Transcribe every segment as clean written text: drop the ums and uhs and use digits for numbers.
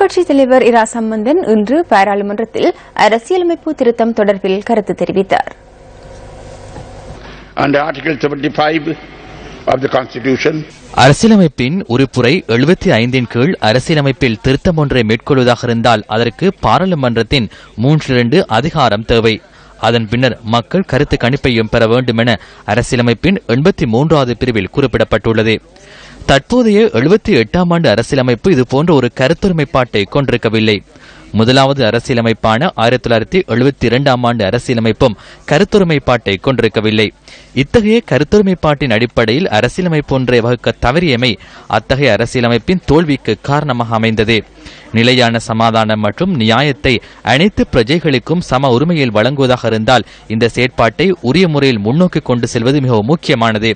எதிர்க்கட்சித் தலைவர் இரா சம்பந்தன் இன்று பாராளுமன்றத்தில் அரசியலமைப்பு திருத்தம் தொடர்பில் கருத்து தெரிவித்தார். அரசியலமைப்பின் உறுப்புரை 75 கீழ் அரசியலமைப்பில் திருத்தம் ஒன்றை மேற்கொள்வதாக இருந்தால் அதற்கு பாராளுமன்றத்தின் 3/2 அதிகாரம் தேவை. அதன் பின்னர் மக்கள் கருத்து கணிப்பையும் பெற வேண்டும் என அரசியலமைப்பின் 83வது பிரிவில் குறிப்பிடப்பட்டுள்ளது. தற்போதைய 78ஆம் ஆண்டு அரசியலமைப்பு இதுபோன்ற ஒரு கருத்துரிமைப்பாட்டை கொண்டிருக்கவில்லை. முதலாவது அரசியலமைப்பான 1972ஆம் ஆண்டு அரசியலமைப்பும் கருத்துரிமைப்பாட்டை கொண்டிருக்கவில்லை. இத்தகைய கருத்துரிமைப்பாட்டின் அடிப்படையில் அரசியலமைப்பு ஒன்றை வகுக்க தவறியமை அத்தகைய அரசியலமைப்பின் தோல்விக்கு காரணமாக அமைந்தது. நிலையான சமாதானம் மற்றும் நியாயத்தை அனைத்து பிரஜைகளுக்கும் சம உரிமையில் வழங்குவதாக இருந்தால் இந்த செயற்பாட்டை உரிய முறையில் முன்னோக்கி கொண்டு செல்வது மிகவும் முக்கியமானது.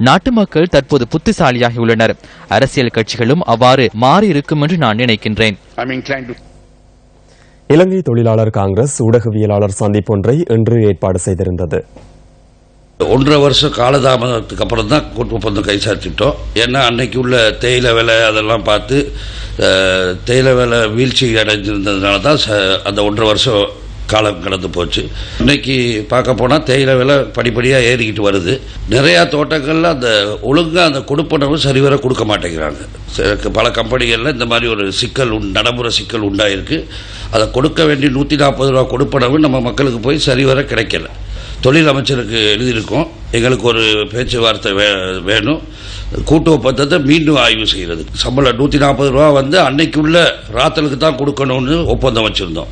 நாட்டு மக்கள் தற்போது புத்திசாலியாகியுள்ளனர். அரசியல் கட்சிகளும் அவ்வாறு மாறி இருக்கும் என்று நான் நினைக்கின்றேன். இலங்கை தொழிலாளர் காங்கிரஸ் ஊடகவியலாளர் சந்திப்பொன்றை இன்று ஏற்பாடு செய்திருந்தது. 1.5 வருஷ காலதாமதத்துக்கு அப்புறம் தான் கூட்டு ஒப்பந்தம் கைச்சாத்திட்டோம். ஏன்னா அன்னைக்கு உள்ள தேயிலை விலை அதெல்லாம் பார்த்து தேயிலை விலை வீழ்ச்சி அடைஞ்சிருந்ததுனால தான் அந்த 1.5 வருஷம் காலம் கடந்து போச்சு. இன்னைக்கு பார்க்க போனால் தேயிலை விலை படிப்படியாக ஏறிக்கிட்டு வருது. நிறையா தோட்டங்களில் அந்த ஒழுங்காக அந்த கொடுப்பனவு சரிவர கொடுக்க மாட்டேங்கிறாங்க. பல கம்பெனிகளில் இந்த மாதிரி ஒரு சிக்கல் நடைமுறை சிக்கல் உண்டாயிருக்கு. அதை கொடுக்க வேண்டிய 140 ரூபா கொடுப்பனவு நம்ம மக்களுக்கு போய் சரிவர கிடைக்கல. தொழில் அமைச்சருக்கு எழுதியிருக்கோம், எங்களுக்கு ஒரு பேச்சுவார்த்தை வேணும், கூட்டு ஒப்பந்தத்தை மீண்டும் ஆய்வு செய்கிறது. சம்பளம் 140 ரூபா அன்னைக்குள்ள ராத்தலுக்கு தான் கொடுக்கணும்னு ஒப்பந்தம் வச்சுருந்தோம்.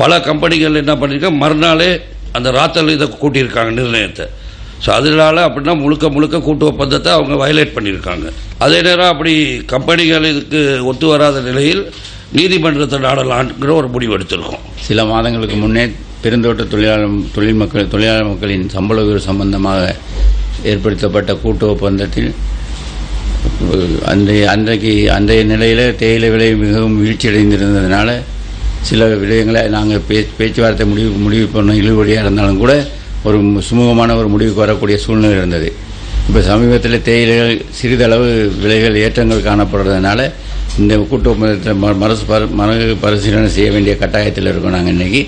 பல கம்பெனிகள் என்ன பண்ணியிருக்காங்க, மறுநாளே அந்த ராத்தல் இதை கூட்டியிருக்காங்க நிர்ணயத்தை. ஸோ அதனால அப்படின்னா முழுக்க கூட்டு ஒப்பந்தத்தை அவங்க வயலேட் பண்ணியிருக்காங்க. அதே நேரம் அப்படி கம்பெனிகள் இதுக்கு ஒத்து வராத நிலையில் நீதிமன்றத்தை நாடலான்ங்கிற ஒரு முடிவு எடுத்திருக்கோம். சில மாதங்களுக்கு முன்னே பெருந்தோட்ட தொழிலாளர் மக்களின் சம்பள உயர்வு சம்பந்தமாக ஏற்படுத்தப்பட்ட கூட்டு ஒப்பந்தத்தில் அன்றைய நிலையில் தேயிலை விலை மிகவும் வீழ்ச்சியடைந்திருந்ததுனால சில விடயங்களை நாங்கள் பேச்சுவார்த்தை முடிவு பண்ண இழுபடியாக இருந்தாலும் கூட ஒரு சுமூகமான ஒரு முடிவுக்கு வரக்கூடிய சூழ்நிலை இருந்தது. இப்போ சமீபத்தில் தேயிலைகள் சிறிதளவு விலைகள் ஏற்றங்கள் காணப்படுறதுனால இந்த கூட்டு ஒப்பந்தத்தை மறு பரிசீலனை செய்ய வேண்டிய கட்டாயத்தில் இருக்கோம் நாங்கள் இன்றைக்கி.